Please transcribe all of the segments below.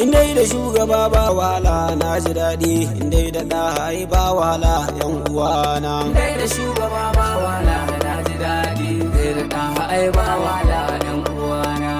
Indai da shugaba ba wahala na ji daɗi, indai da ɗahai ba wahala yan uwana. Indai da shugaba ba wahala na ji daɗi, indai da ɗahai ba wahala yan uwana.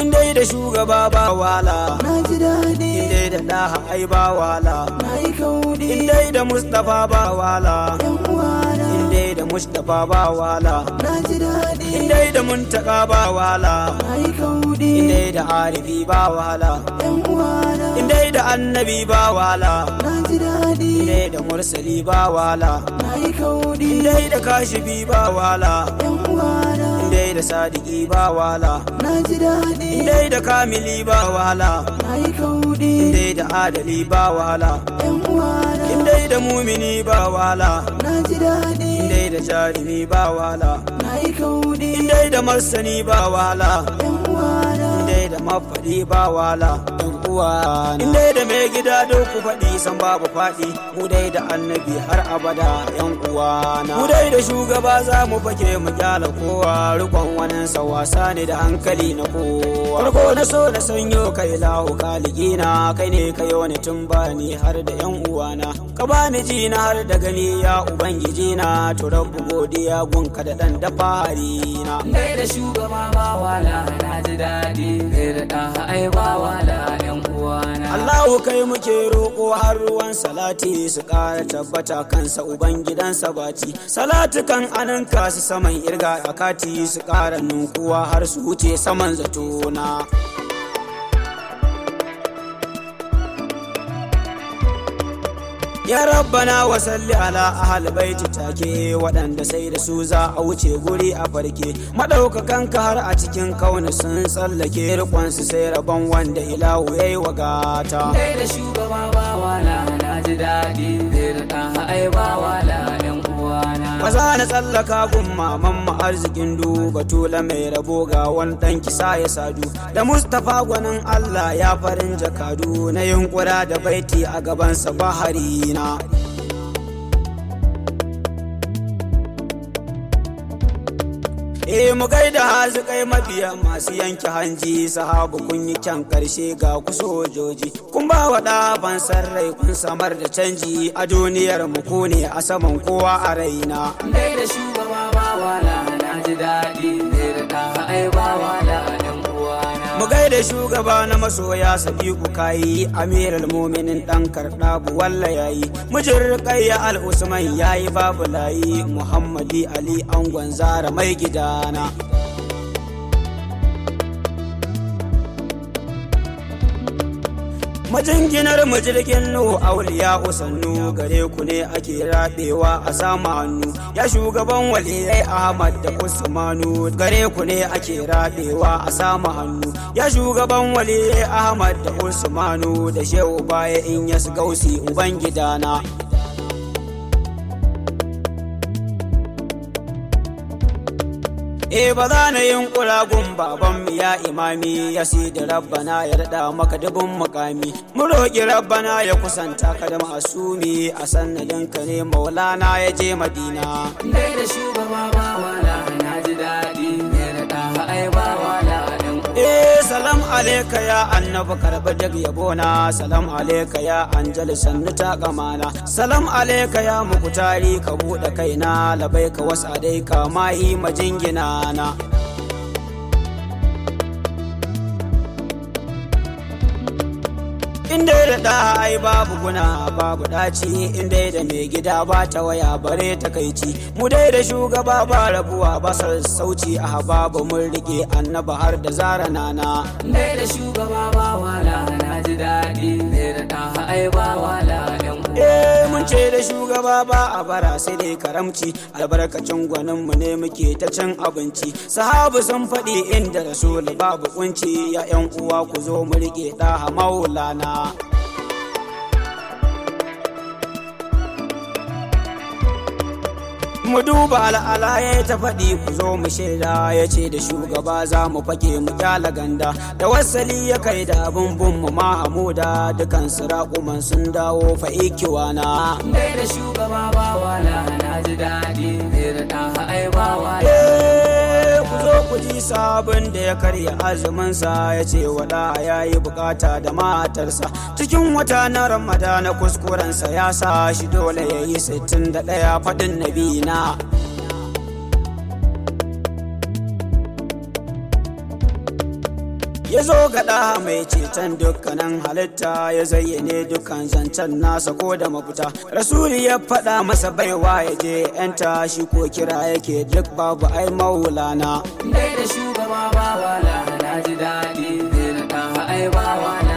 Indai da shugaba ba wahala Na ji daɗi, indai da ɗahai ba wahala, na yi kauɗi indai da Mustapha ba wahala, yan uwana. indai da Mustapha ba wahala, Na ji daɗi, indai da Muntaka ba wahala, na yi kauɗi indai da Arifi ba wahala, yan uwana. indai da Annabi ba wahala, Na ji daɗi, indai da Mursali ba wahala, na yi kauɗi indai da Kashifi ba wahala, yan uwana. indai da Sadiki ba wahala, Na ji daɗi, indai da Kamili ba wahala, na yi kauɗi indai da Adali ba wahala, yan uwana. indai da Mumini ba wahala, Na ji daɗi, indai da Jarumi ba wahala, na yi kauɗi indai da Marsani ba wahala, yan uwana. indai da Mafaɗi ba wahala yan uwana. Indai da mai gida don ku faɗi san babu faɗi, mu dai da Annabi har abada yan uwana. Mu dai da shugaba za mu fake mu kyala kowa, rikon waninsa wasa ne da hankali na kowa. Farko na so na sanyo kai lahu kaligina, kai ne kai wani tun bani har da yan uwana. Ka bani ji na har da gani ya ubangiji na, to rabbu godiya gunka da ɗan da fari na. Indai da shugaba ba wahala na ji daɗi, indai da ɗahai ba wahala yan uwana. Allahu kai muke roƙo har ruwan salati su ƙara tabbata kansa ubangidansa baci. Salatu kan aninka su saman irga akati su ƙara ninkuwa har su wuce saman zatona. Ya rabbana wa salli ala ahal baiti take, waɗanda sai da su za a wuce guri a farke. Madaukakan ka har a cikin kauni sun tsallake, rikonsu sai rabon wanda ilahu yayi wa gata. Indai da shugaba ba wahala na ji daɗi, indai da ɗahai ba wahala yan uwana. Maza na tsallaka gun maman mu arzikin duba tula mai rabo ga wani ɗan kisa ya sadu. Da Mustapha gwanin Allah ya farin jakadu, na yunkura da baiti a gabansa bahari na. Mu gaida hazikai mabiya masu yanke hanji, sahabu kun yi kyan karshe ga ku sojoji. Kun ba wa ɗaban sarrai kun samar da canji, a duniyar mu ku ne a saman kowa a raina. Indai da shugaba ba wahala na ji daɗi, indai da ɗahai ba wahala yan uwana. Mu gaida shugaba na masoya Sadiku kayi, amiral muminin ɗan karɗabu walla yayi. Mijin Rukayya al-Usman yayi babu layi, Muhammadi Ali angon Zara mai gidana. Majinginar majirgin Nuhu auliya usannu, gare ku ne ake rabewa a sama hannu. Ya shugaban waliyai Ahmad da Usmanu, gare ku ne ake rabewa a sama hannu. Ya shugaban waliyai Ahmad da Usmanu, da shehu baya in yas gausi ubangidana. Ba za na yin kuragun babanmu ya imami, ya da rabbana ya daɗa maka dubin mukami. Mu roƙi rabbana ya kusanta ka da masumi, a sannadinka ne maulana ya je Madina. Indai da shugaba ba wahala na ji daɗi, indai da ɗahai ba wahala yan uwana. Salam alaika ya annabi karɓi duk yabona, salam alaika ya anjali sannu ta kamana, salam alaika ya mukutari ka buɗe kaina, labai ka wasa dai ka mahi majingina na. Inda da ɗa ai babu guna babu ɗaci, inda da mai gida ba ta waya bare takaici. Mu dai da shugaba ba rabuwa ba sassauci, a babu mun rike annaba har da Zara nana. Indai da shugaba ba wahala na ji daɗi, indai da ɗahai ba wahala yan uwana. Mun ce da shugaba ba a bara sai dai karamci, albarkacin gwanin mu ne muke ta cin abinci. Sahabu sun faɗi inda rasul babu kunci, ya yan uwa ku zo mu rike ɗaha maulana. Mu duba al'ala ya ta faɗi ku zo mu shaida, ya ce da shugaba za mu fake mu kyala ganda. Da wasali ya kai da abin bin mu Mahamuda, dukan sirakuman sun dawo fa ikiwana. Indai da shugaba ba wahala na ji daɗi, indai da ɗahai ba wahala. Ku sabon da ya karya azuminsa ya ce wada ya yi bukata da matarsa cikin wata na ramadana kuskurensa ya sa shi dole ya yi 61 faɗin nabina. Ya zo gaɗa mai ceton dukkanin halitta ya zayyane dukkan zancen nasa ko da mafita. Rasuli ya faɗa masa baiwa ya je yanta shi ko kira yake duk babu ai maulana. Dai da shugaba bawala na ji daɗi zai na ɗaha ai bawala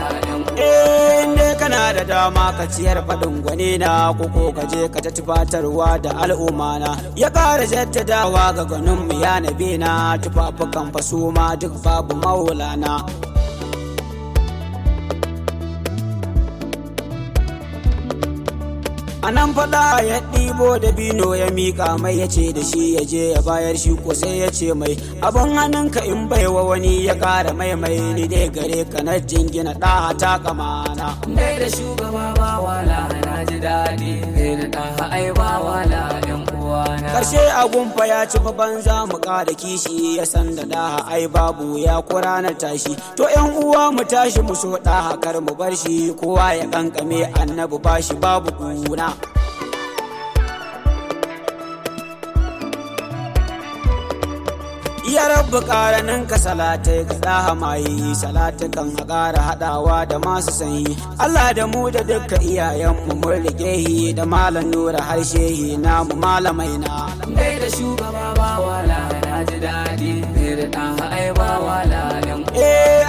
inda kana da dama ka ciyar faɗin gwani na ko ka je ka ta tufatarwa da al'umana. Ya ƙara jaddadawa ga gwaninmu ya nabi na tufafukan fasuma duk babu maulana. A nan faɗa ya ɗibo da bino ya miƙa mai ya ce da shi ya je ya bayar shi ko sai ya ce mai abin hannunka in baiwa wani ya ƙara mai ni dai gare ka na jingina ɗa ta kamana. Dai da shugaba bawala na ji daɗi zai na ɗaha ai bawala ɗan uwana. Karshe a gumfa ya ci banza mu ƙara kishi ya san da ɗaha ai babu ya kuranar tashi. To ƴan uwa mu tashi mu so ɗaha kar mu bar shi kowa ya kankame annabi bashi babu kuna. Ya rabu ƙaranin ka salatai ka ɗaha mayi salatukan a ƙara haɗawa da masu sanyi. Allah da mu da dukka iyayenmu mun rige da malam nura harshe namu malamai na. Dai da shugaba bawala na ji daɗi zai da ɗaha ai bawala ɗan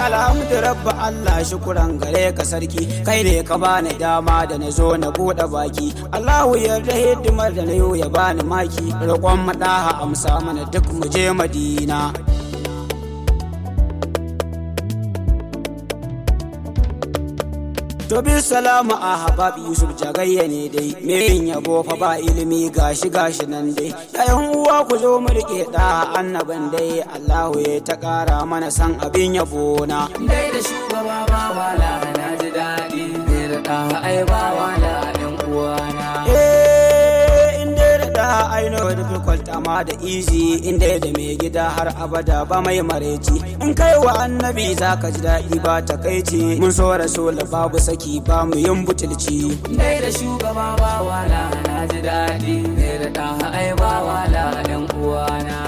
alhamdu rabba Allah shukuran gare ka sarki kai ne ka bani dama da na zo na buɗe baki. Allahu yarda hidimar da na yau ya bani maki roƙon maɗaha amsa mana duk mu je Madina. To bi salama a habab Yusuf Jagayya ne dai me yin yabo fa ba ilimi gashi nan dai. Yayan uwa ku zo mu rike da annaban dai Allahu ya ta ƙara mana san abin yabo na. Dai da shugaba bawala na ji daɗi zai da ɗaha ai bawala ɗan uwana. I know difficult amma da easy inda da mai gida har abada ba mai mareci. In kai wa annabi zaka ji daɗi ba takaici mun so rasul babu saki ba mu yin butulci. Dai da shugaba bawala na ji daɗi zai da ɗaha ai bawala ɗan uwana.